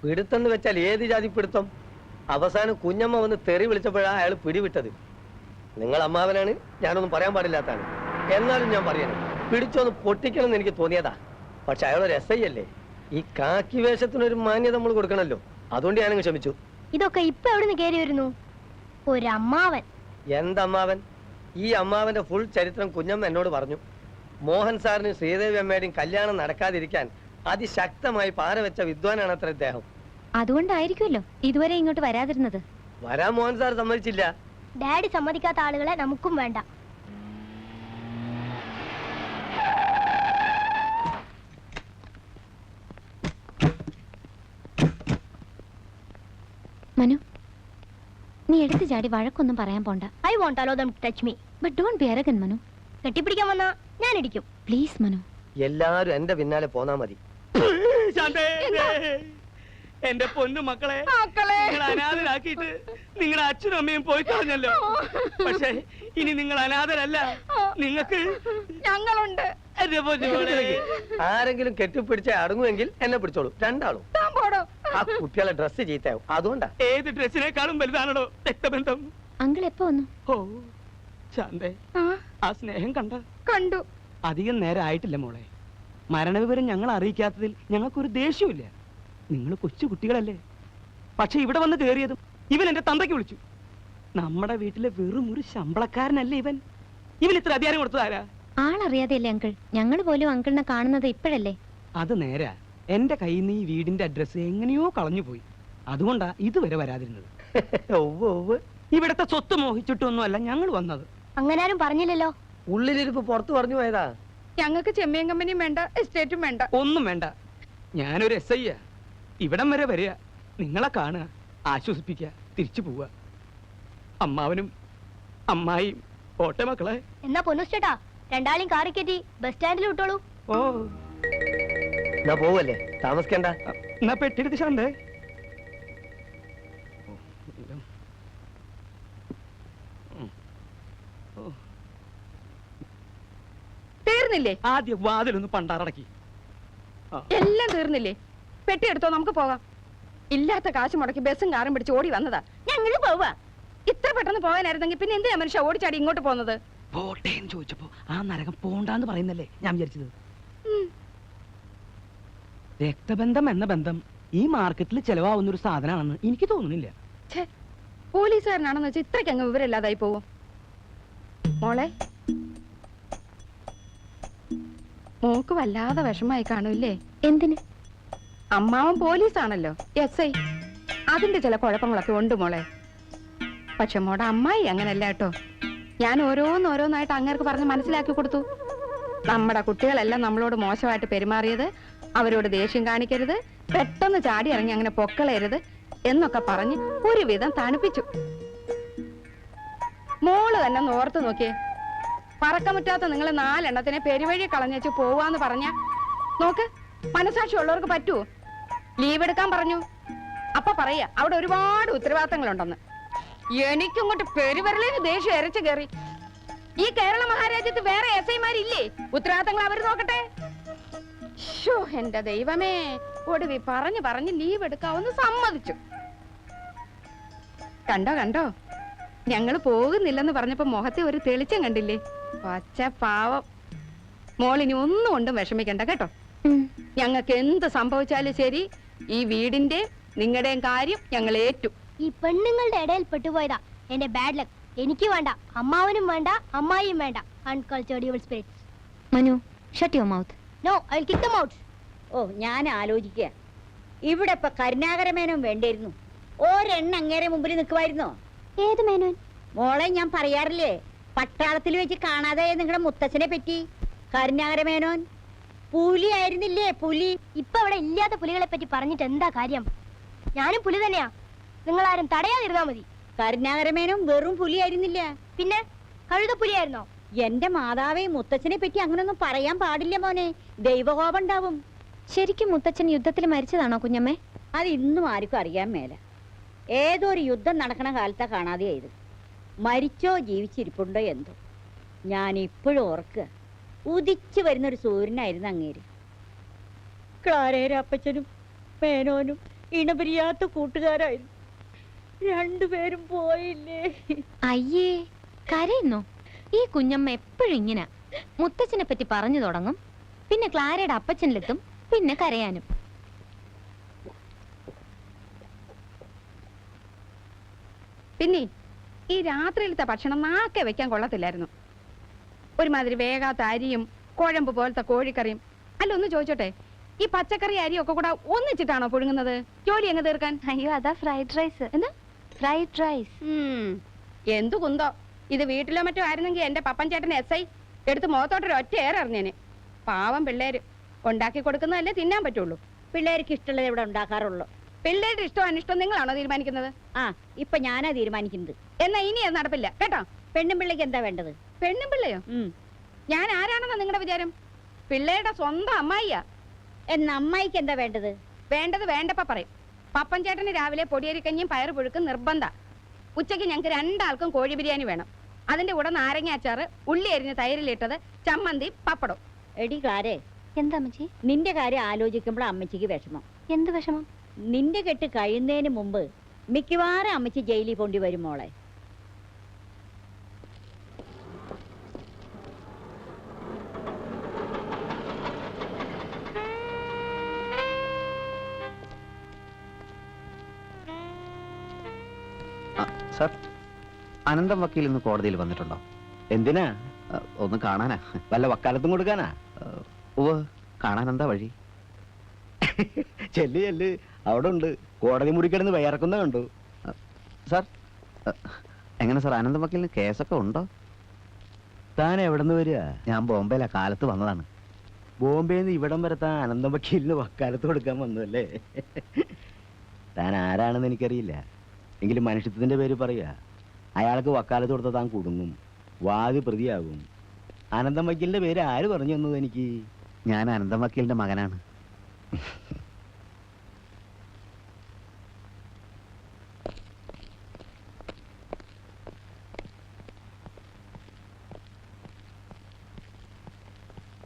പിടുത്തെന്ന് വെച്ചാൽ ഏത് ജാതി പിടുത്തം? അവസാനം കുഞ്ഞമ്മ വന്ന് തെറി വിളിച്ചപ്പോഴാണ് അയാൾ പിടിവിട്ടത്. നിങ്ങൾ അമ്മാവനാണ്, ഞാനൊന്നും പറയാൻ പാടില്ലാത്താണ്. എന്നാലും ഞാൻ പറയണം, പിടിച്ചൊന്ന് പൊട്ടിക്കണം എന്ന് എനിക്ക് തോന്നിയതാ. പക്ഷെ അയാളൊരു SI അല്ലേ, ഈ കാക്കി വേഷത്തിനൊരു മാന്യത നമ്മൾ കൊടുക്കണല്ലോ. അതുകൊണ്ട് ഞാനങ്ങ് ക്ഷമിച്ചു. ഇതൊക്കെ ഇപ്പൊ എവിടെ നിന്ന് കയറി വരുന്നു? ഒരമ്മാവൻ. എന്തമ്മാവൻ? ഈ അമ്മാവന്റെ ഫുൾ ചരിത്രം കുഞ്ഞമ്മ എന്നോട് പറഞ്ഞു. മോഹൻ സാറിനും ശ്രീദേവി അമ്മയുടെയും കല്യാണം നടക്കാതിരിക്കാൻ അതിശക്തമായി പാരവെച്ച വിദ്വാനാണ് അത്ര ഇദ്ദേഹം. അതുകൊണ്ടായിരിക്കുമല്ലോ ഇതുവരെ ഇങ്ങോട്ട് വരാതിരുന്നത്. വരാൻ മോഹൻ സാർ സമ്മതിച്ചില്ല. ഡാഡി സമ്മതിക്കാത്ത ആളുകളെ നമുക്കും വേണ്ട. മനു, നീ എടുത്തു ചാടി വഴക്കൊന്നും പറയാൻ പോണ്ട. I won't allow them to touch me. But don't be arrogant Manu. കെട്ടിപ്പിടിക്കാൻ വന്നാ ഞാൻ ഇടിക്കും. പ്ലീസ് മനു. എല്ലാരും എന്റെ പിന്നാലെ പോന്നാ മതി. എന്റെ പൊന്നു മക്കളെ, നിങ്ങൾ അനാഥരാക്കിയിട്ട് നിങ്ങളുടെ അച്ഛനും അമ്മയും പോയി കളഞ്ഞല്ലോ. പക്ഷേ ഇനി നിങ്ങൾ അനാഥരല്ല, നിങ്ങൾക്ക് ഞങ്ങളുണ്ട്. ആരെങ്കിലും കെട്ടിപ്പിടിച്ച അടങ്ങുമെങ്കിൽ എന്നെ പിടിച്ചോളൂ, രണ്ടാളും. ആ കുട്ടികളെ ഡ്രസ് ചീത്തയാവും, അതുകൊണ്ടാ. ഏത് ഡ്രസ്സിനേക്കാളും വലുതാണോ രക്തബന്ധം? അങ്കിൾ എപ്പോ വന്നു? ഓ ശാന്തേ, ആ സ്നേഹം കണ്ടു. അധികം നേരം ആയിട്ടില്ല മോളെ. മരണവിവരം ഞങ്ങൾ അറിയിക്കാത്തതിൽ ഞങ്ങൾക്കൊരു ദേഷ്യമില്ല. നിങ്ങൾ കൊച്ചു കുട്ടികളല്ലേ. പക്ഷെ ഇവിടെ വന്ന് കയറിയതും ഇവൻ എന്റെ തന്തയ്ക്ക് വിളിച്ചു. നമ്മുടെ വീട്ടിലെ വെറും ഒരു ശമ്പളക്കാരനല്ലേ ഇവൻ. ഇവൻ ഇത്ര അധികാരം കൊടുത്തതാരാ? ആളറിയാതെയല്ലേ അങ്കിൾ, ഞങ്ങൾ പോലും അങ്കിളിനെ കാണുന്നത് ഇപ്പോഴല്ലേ. അത് നേരാ. എന്റെ കയ്യിൽ നിന്ന് ഈ വീടിന്റെ അഡ്രസ് എങ്ങനെയോ കളഞ്ഞു പോയി. അതുകൊണ്ടാ ഇതുവരെ വരാതിരുന്നത്. ഇവിടത്തെ സ്വത്ത് മോഹിച്ചിട്ടൊന്നുമല്ല ഞങ്ങൾ വന്നത്. അങ്ങനാരും പറഞ്ഞില്ലല്ലോ. ഉള്ളിലിരിപ്പ് പുറത്തു പറഞ്ഞു പോയതാ. ഞങ്ങൾക്ക് ചെമ്മീൻ കമ്പനിയും വേണ്ട, എസ്റ്റേറ്റും വേണ്ട, ഒന്നും വേണ്ട. ഞാനൊരു SI യാ. ഇവിടം വരെ വരിക, നിങ്ങളെ കാണുക, ആശ്വസിപ്പിക്കുക, തിരിച്ചു പോവുക. അമ്മാവനും അമ്മായിയും ഓട്ടെ മക്കളെ. എന്നാ പൊന്നുസ്റ്റേട്ടാ, രണ്ടാളെയും കാറി കയറ്റി ബസ് സ്റ്റാൻഡിൽ വിട്ടോളൂ. ഓ എന്നാ പോവല്ലേ, താമസിക്കണ്ട. എന്നാ പെട്ടിയെടുത്ത് ശാന്തേ. തീർന്നില്ലേ? ആദ്യം വാതിലൊന്ന് പണ്ടാറടക്കി. എല്ലാം തീർന്നില്ലേ? പെട്ടി എടുത്തോ, നമുക്ക് പോകാം. ഇല്ലാത്ത കാശ് മുടക്കി ബസ്സും കാറും പിടിച്ച് ഓടി വന്നതാ. ഞങ്ങൾ പോവാ. ഇത്ര പെട്ടെന്ന് പോകാനായിരുന്നെങ്കിൽ പിന്നെ എന്തിനാ മനുഷ്യ ഓടിച്ചാടി ഇങ്ങോട്ട് പോകുന്നത്? പോട്ടേന്ന് ചോദിച്ചപ്പോ ആ നരകം പോണ്ടാന്ന് പറയുന്നല്ലേ ഞാൻ വിചാരിച്ചത്. രക്തബന്ധം എന്ന ബന്ധം ഈ മാർക്കറ്റിൽ ചെലവാവുന്ന ഒരു സാധനമാണെന്ന് എനിക്ക് തോന്നുന്നില്ല. പോലീസുകാരനാണെന്ന് വെച്ചാൽ ഇത്രയ്ക്ക് അങ്ങ് വിവരമില്ലാതായി പോവും. മോളെ, മോക്ക് വല്ലാതെ വിഷമായി കാണൂല്ലേ? എന്തിന്? അമ്മാവൻ പോലീസാണല്ലോ, SI. അതിന്റെ ചില കുഴപ്പങ്ങളൊക്കെ ഉണ്ട് മോളെ. പക്ഷെ മോടെ അമ്മായി അങ്ങനല്ല കേട്ടോ. ഞാൻ ഓരോന്നോരോന്നായിട്ട് അങ്ങേർക്ക് പറഞ്ഞ് മനസ്സിലാക്കി കൊടുത്തു. നമ്മുടെ കുട്ടികളെല്ലാം നമ്മളോട് മോശമായിട്ട് പെരുമാറിയത്, അവരോട് ദേഷ്യം കാണിക്കരുത്, പെട്ടെന്ന് ചാടി ഇറങ്ങി അങ്ങനെ പൊക്കളയരുത് എന്നൊക്കെ പറഞ്ഞ് ഒരുവിധം തണുപ്പിച്ചു. മോള് തന്നെ ഒന്ന് ഓർത്ത് നോക്കിയേ. പറക്കമുറ്റാത്ത നിങ്ങൾ 4 എണ്ണത്തിനെ പെരുവഴി കളഞ്ഞേച്ച് പോവാന്ന് പറഞ്ഞ നോക്ക്, മനസാക്ഷി ഉള്ളവർക്ക് പറ്റുമോ? ലീവ് എടുക്കാൻ പറഞ്ഞു. അപ്പൊ പറയാ അവിടെ ഒരുപാട് ഉത്തരവാദിത്തങ്ങളുണ്ടെന്ന്. എനിക്കിങ്ങോട്ട് പെരുവരലിന് ദേഷ്യം എരച്ചു കയറി. ഈ കേരള മഹാരാജ്യത്ത് വേറെ SI-മാരില്ലേ? ഉത്തരവാദിത്തങ്ങൾ അവർ നോക്കട്ടെ. എന്റെ ദൈവമേ, ഒടുവി പറഞ്ഞ് ലീവ് എടുക്കാവെന്ന് സമ്മതിച്ചു. കണ്ടോ ഞങ്ങള് പോകുന്നില്ലെന്ന് പറഞ്ഞപ്പോ മുഖത്തെ ഒരു തെളിച്ചം കണ്ടില്ലേ? പച്ച പാവം. മോളിനി ഒന്നും കൊണ്ടും വിഷമിക്കണ്ട കേട്ടോ. ഞങ്ങൾക്ക് എന്ത് സംഭവിച്ചാലും ശരി, ഈ വീടിന്റെ നിങ്ങളുടെയും കാര്യം ഞങ്ങൾ ഏറ്റു. ഈ പെണ്ണുങ്ങളുടെ ഇടയിൽ പെട്ടുപോയതാ എന്റെ ബാഡ് ലക്ക്. എനിക്ക് വേണ്ട, അമ്മാവനും വേണ്ട, അമ്മായിയും വേണ്ട. Uncultured evil spirits. Manu, shut your mouth. No, I will kick them out. ഓ, ഞാൻ ആലോചിക്കുക, ഇവിടെ ഇപ്പൊ കരുണാകരമേനോൻ വേണ്ടിയിരുന്നു. ഒരെണ്ണ അങ്ങേരെ മുമ്പിൽ നിൽക്കുമായിരുന്നോ? ഏത് മേനോൻ? മോളെ, ഞാൻ പറയാറില്ലേ, പട്ടാളത്തിൽ വെച്ച് കാണാതെ നിങ്ങളുടെ മുത്തച്ഛനെ പറ്റി. കരുണാകരമേനോൻ പുലി ആയിരുന്നില്ലേ, പുലി. ഇപ്പൊ അവിടെ ഇല്ലാത്ത പുലികളെ പറ്റി പറഞ്ഞിട്ട് എന്താ കാര്യം? ഞാനും പുലി തന്നെയാ, നിങ്ങളാരും തടയാതിരുന്നാ മതി. കരുണാകരമേനോൻ വെറും പുലി ആയിരുന്നില്ല, പിന്നെ കഴുതപ്പുലിയായിരുന്നോ? എന്റെ മാതാവേ, മുത്തച്ഛനെ പറ്റി അങ്ങനൊന്നും പറയാൻ പാടില്ല മോനെ, ദൈവകോപം ഉണ്ടാവും. ശരിക്കും മുത്തച്ഛൻ യുദ്ധത്തിൽ മരിച്ചതാണോ കുഞ്ഞമ്മേ? അത് ഇന്നും ആർക്കും അറിയാൻ മേല. ഏതോ ഒരു യുദ്ധം നടക്കണ കാലത്താ കാണാതെയായത്. മരിച്ചോ ജീവിച്ചിരിപ്പുണ്ടോ എന്തോ. ഞാൻ ഇപ്പോഴും ഓർക്കുക, ഉദിച്ചു വരുന്നൊരു സൂര്യനായിരുന്നു അങ്ങേര്. ക്ലാരയുടെ അപ്പച്ചനും മേനോനും ഇണപിരിയാത്ത കൂട്ടുകാരായിരുന്നു. രണ്ടുപേരും പോയില്ലേ. അയ്യേ, കരയുന്നോ? ഈ കുഞ്ഞമ്മ എപ്പോഴും ഇങ്ങനെ മുത്തച്ഛനെ പറ്റി പറഞ്ഞു തുടങ്ങും, പിന്നെ ക്ലാരയുടെ അപ്പച്ചനിലെത്തും, പിന്നെ കരയാനും. പിന്നെ ഈ രാത്രിയിലത്തെ ഭക്ഷണം നാക്കെ വെക്കാൻ കൊള്ളത്തില്ലായിരുന്നു. ഒരുമാതിരി വേഗാത്ത അരിയും കുഴമ്പ് പോലത്തെ കോഴിക്കറിയും. അല്ല, ഒന്ന് ചോദിച്ചോട്ടെ, ഈ പച്ചക്കറി അരിയും ഒക്കെ കൂടെ ഒന്നിച്ചിട്ടാണോ പുഴുങ്ങുന്നത് ജോലി എങ്ങ് തീർക്കാൻ? അയ്യോ, അതാ ഫ്രൈഡ് റൈസ്. എന്താ ഫ്രൈഡ് റൈസ്? എന്തു കുന്തോ, ഇത് വീട്ടിലോ മറ്റോ ആയിരുന്നെങ്കിൽ എന്റെ പപ്പൻ ചേട്ടൻ SI എടുത്ത് മുഖത്തോട്ടൊരു ഒറ്റ ഏറിഞ്ഞേനെ. പാവം പിള്ളേര് ഉണ്ടാക്കി കൊടുക്കുന്നതല്ലേ തിന്നാൻ പറ്റുള്ളൂ. പിള്ളേർക്ക് ഇഷ്ടമുള്ളത് ഇവിടെ ഉണ്ടാക്കാറുള്ളൂ. പിള്ളേരുടെ ഇഷ്ടം അനിഷ്ടം നിങ്ങളാണോ തീരുമാനിക്കുന്നത്? ആ, ഇപ്പൊ ഞാനാ തീരുമാനിക്കുന്നത്. എന്നാ ഇനി അത് നടപ്പില്ല കേട്ടോ. പെണ്ണും പിള്ളേക്ക് എന്താ വേണ്ടത്? പെണ്ണും പിള്ളയോ? ഞാൻ ആരാണെന്നാ നിങ്ങളുടെ വിചാരം? പിള്ളേരുടെ സ്വന്തം അമ്മായിയാ. എന്നാ അമ്മായിക്ക് എന്താ വേണ്ടത്? വേണ്ടത് വേണ്ടപ്പ പറയും. പപ്പൻ ചേട്ടന് രാവിലെ പൊടിയരിക്കഞ്ഞും പയറ് പുഴുക്കും നിർബന്ധ. ഉച്ചയ്ക്ക് ഞങ്ങൾക്ക് രണ്ടാൾക്കും കോഴി ബിരിയാണി വേണം. അതിന്റെ കൂടെ നാരങ്ങ അച്ചാറ്, ഉള്ളി അരിഞ്ഞ് തൈരിലിട്ടത്, ചമ്മന്തി, പപ്പടം. എടി ക്ലാരേ, എന്താ അമ്മച്ചി? നിന്റെ കാര്യം ആലോചിക്കുമ്പോൾ അമ്മച്ചിക്ക് വിഷമം. എന്ത് വിഷമം? നിന്റെ കെട്ട് കഴിയുന്നതിന് മുമ്പ് മിക്കവാറും അമ്മച്ചി ജയിലിൽ പോണ്ടി വരും മോളെ. സർ, അനന്തം വക്കീൽ ഇന്ന് കോടതിയിൽ വന്നിട്ടുണ്ടോ? എന്തിനാ? ഒന്ന് കാണാനാ. വല്ല വക്കാലത്തും കൊടുക്കാനാ? ഓ, കാണാൻ എന്താ വഴി? ചെല്ല് ചെല്ല്, അവിടെ ഉണ്ട്. കോടതി മുറിക്കിടന്ന് വയറക്കുന്ന കണ്ടു. സാർ, എങ്ങനെ സാർ, അനന്തം വക്കീലിന് കേസൊക്കെ ഉണ്ടോ? താൻ എവിടെ നിന്ന് വരിക? ഞാൻ ബോംബെയിലാ, കാലത്ത് വന്നതാണ്. ബോംബെയിൽ നിന്ന് ഇവിടം വരെ താൻ അനന്തം വക്കീലിന് വക്കാലത്ത് കൊടുക്കാൻ വന്നതല്ലേ? താൻ ആരാണെന്ന് എനിക്കറിയില്ല, എങ്കിലും മനുഷ്യത്വത്തിന്റെ പേര് പറയുക. അയാൾക്ക് വക്കാലത്ത് കൊടുത്താൽ താൻ കുടുങ്ങും, വാദി പ്രതിയാകും. അനന്തം വക്കീലിന്റെ പേര് ആര് പറഞ്ഞു തന്നത് എനിക്ക്? ഞാൻ അനന്തം വക്കീലിന്റെ മകനാണ്.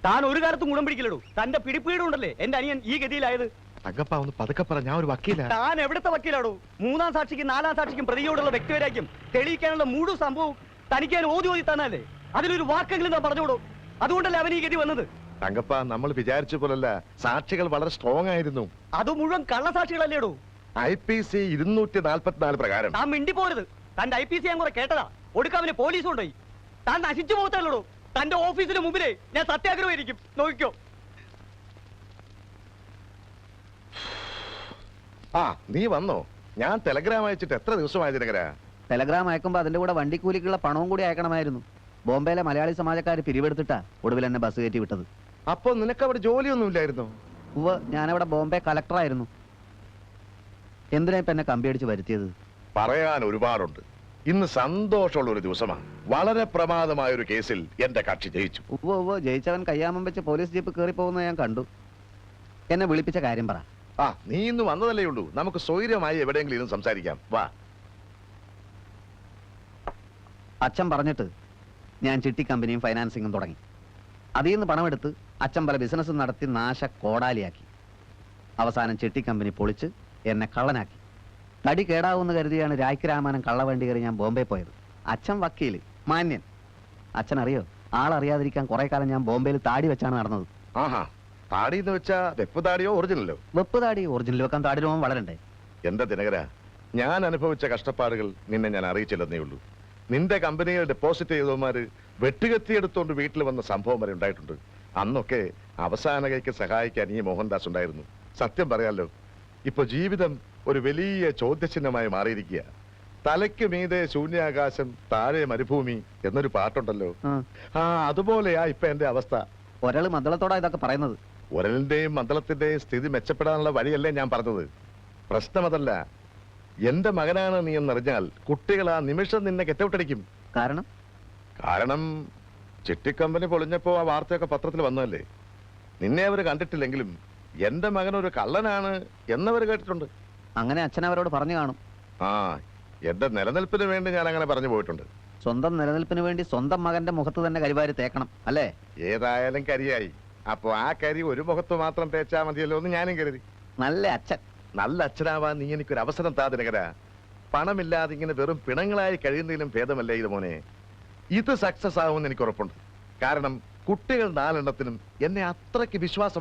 താൻ ഒരു കാലത്തും ഗുണം പിടിക്കില്ലടൂ. തന്റെ പിടിപ്പീടുണ്ടല്ലേ എന്റെ അനിയൻ ഈ ഗതിയിലായത്. തങ്കപ്പ, ഒന്ന് പതുക്കെ പറ, ഞാൻ ഒരു വക്കീല. താൻ എവിടത്തെ വക്കീലാടോ? മൂന്നാം സാക്ഷിക്കും നാലാം സാക്ഷിക്കും പ്രതിയോടുള്ള വ്യക്തിവരാക്കും തെളിയിക്കാനുള്ള മുഴുവൻ സംഭവം തനിക്കാൻ ഓതി തന്നല്ലേ? അതിലൊരു വാക്കെങ്കിലും താൻ പറഞ്ഞോടോ. അതുകൊണ്ടല്ലേ അവൻ ഈ ഗതി വന്നത്. തങ്കപ്പ, നമ്മൾ വിചാരിച്ച പോലല്ല, സാക്ഷികൾ വളരെ സ്ട്രോങ് ആയിരുന്നു. അത് മുഴുവൻ കള്ളസാക്ഷികളല്ലേടോ? IPC 244 പ്രകാരം. താൻ മിണ്ടിപ്പോരുത്. തന്റെ IPC ഞാൻ കുറെ കേട്ടതാ. ഒടുക്കാവിന് പോലീസ് കൊണ്ടുപോയി. താൻ നശിച്ചു പോകത്തല്ലോ. തന്റെ ഓഫീസിന് മുമ്പിലേ ഞാൻ സത്യാഗ്രഹമായിരിക്കും, നോക്കിക്കോ. ആ, നീ വന്നോ? ഞാൻ ടെലഗ്രാം അയച്ചിട്ട് എത്ര ദിവസമായി ദിനകരാ? ടെലഗ്രാം അയക്കുമ്പോൾ അതിന്റെ കൂടെ വണ്ടിക്കൂലിക്കുള്ള പണവും കൂടി അയക്കണമായിരുന്നു. ബോംബെയിലെ മലയാളി സമാജക്കാർ പിരിവെടുത്തിട്ടാ ഒടുവിൽ എന്നെ ബസ് കയറ്റി വിട്ടത്. അപ്പൊ നിനക്ക് അവിടെ ജോലിയൊന്നും ഇല്ലായിരുന്നോ? ഉവ്വ്, ഞാനവിടെ ബോംബെ കളക്ടറായിരുന്നു. എന്തിനാ ഇപ്പൊ എന്നെ കമ്പിയടിച്ച് വരുത്തിയത്? പറയാൻ ഒരുപാടുണ്ട്. ഇന്ന് സന്തോഷമുള്ള ഒരു ദിവസമാണ്. വളരെ പ്രമാദമായ ഒരു കേസിൽ എന്റെ കക്ഷി ജയിച്ചു. ഉവ്വ്, ജയിച്ചവൻ കയ്യാമം വെച്ച് പോലീസ് ജീപ്പ് കയറി പോകുന്നത് ഞാൻ കണ്ടു. എന്നെ വിളിപ്പിച്ച കാര്യം പറ. ആ, നീ ഇന്ന് വന്നതല്ലേ ഉള്ളൂ. നമുക്ക് സ്വൈര്യമായി എവിടെയെങ്കിലും ഇരുന്ന് സംസാരിക്കാം, വാ. അച്ഛൻ പറഞ്ഞിട്ട് ഞാൻ ചിട്ടി കമ്പനിയും ഫൈനാൻസിങ്ങും തുടങ്ങി. അതിൽ നിന്ന് പണമെടുത്ത് അച്ഛൻ പല ബിസിനസ് നടത്തി നാശ കോടാലിയാക്കി. അവസാനം ചിട്ടി കമ്പനി പൊളിച്ച് എന്നെ കള്ളനാക്കി. തടി കേടാവൂന്ന് കരുതിയാണ് രായ്ക്കരാമാനം കള്ളവണ്ടി കയറി ഞാൻ ബോംബെ പോയത്. അച്ഛൻ വക്കീല്, മാന്യൻ. അച്ഛൻ അറിയോ, ആളറിയാതിരിക്കാൻ കുറെ കാലം ഞാൻ ബോംബെയിൽ താടി വെച്ചാണ് നടന്നത്. ആഹാ, താടി എന്ന് വെച്ചാ വെപ്പ് താടിയോ ഒറിജിനലോ? വെപ്പ് താടി. ഒറിജിനൽ വെക്കാൻ താടി രോമം വളരണ്ടേ? എന്റെ ദിനകര, ഞാൻ അനുഭവിച്ച കഷ്ടപ്പാടുകൾ നിന്നെ ഞാൻ അറിയിച്ചില്ലെന്നേ ഉള്ളൂ. നിന്റെ കമ്പനിയിൽ ഡെപ്പോസിറ്റ് ചെയ്തവന്മാര് വെട്ടുകത്തിയെടുത്തോണ്ട് വീട്ടിൽ വന്ന സംഭവം വരെ ഉണ്ടായിട്ടുണ്ട്. അന്നൊക്കെ അവസാന കൈക്ക് സഹായിക്കാൻ ഈ മോഹൻദാസ് ഉണ്ടായിരുന്നു. സത്യം പറയാലോ, ഇപ്പൊ ജീവിതം ഒരു വലിയ ചോദ്യചിഹ്നമായി മാറിയിരിക്കുക. തലയ്ക്ക് മീതെ ശൂന്യാകാശം, താഴെ മരുഭൂമി എന്നൊരു പാട്ടുണ്ടല്ലോ. ആ, അതുപോലെയാ ഇപ്പൊ എന്റെ അവസ്ഥ. ഒരാള് മദ്ദളത്തോടാ ഇതൊക്കെ പറയുന്നത്. ഒരലിന്റെയും മദ്ദളത്തിന്റെയും സ്ഥിതി മെച്ചപ്പെടാനുള്ള വഴിയല്ലേ ഞാൻ പറഞ്ഞത്. പ്രശ്നമതല്ല, എന്റെ മകനാണ് നീ എന്നറിഞ്ഞാൽ കുട്ടികൾ ആ നിമിഷം നിന്നെ കെറ്റൗട്ടടിക്കും. കാരണം ചിട്ടിക്കമ്പനി പൊളിഞ്ഞപ്പോ ആ വാർത്തയൊക്കെ പത്രത്തിൽ വന്നതല്ലേ. നിന്നെ അവർ കണ്ടിട്ടില്ലെങ്കിലും എന്റെ മകൻ ഒരു കള്ളനാണ് എന്നവർ കേട്ടിട്ടുണ്ട്. അങ്ങനെ അച്ഛൻ അവരോട് പറഞ്ഞു കാണും. ആ, എന്റെ നിലനിൽപ്പിന് വേണ്ടി ഞാൻ അങ്ങനെ പറഞ്ഞു പോയിട്ടുണ്ട്. സ്വന്തം നിലനിൽപ്പിന് വേണ്ടി സ്വന്തം മകന്റെ മുഖത്ത് തന്നെ കരിവാരി തേക്കണം അല്ലേ? ഏതായാലും കരിയായി. അപ്പൊ ആ കരി ഒരു മുഖത്ത് മാത്രം തേച്ചാ മതിയല്ലോ എന്ന് ഞാനും കരുതി. നല്ല അച്ഛൻ. നല്ല അച്ഛനാവാൻ നീ എനിക്കൊരു അവസരം താ ദിനകര. പണമില്ലാതെ ഇങ്ങനെ വെറും പിണങ്ങളായി കഴിയുന്നതിലും ഭേദമല്ലേ ഇത് മോനെ. ഇത് സക്സസ് ആവുമെന്ന് എനിക്ക് ഉറപ്പുണ്ട്. കാരണം കുട്ടികൾ 4 എണ്ണത്തിനും എന്നെ അത്രയ്ക്ക് വിശ്വാസം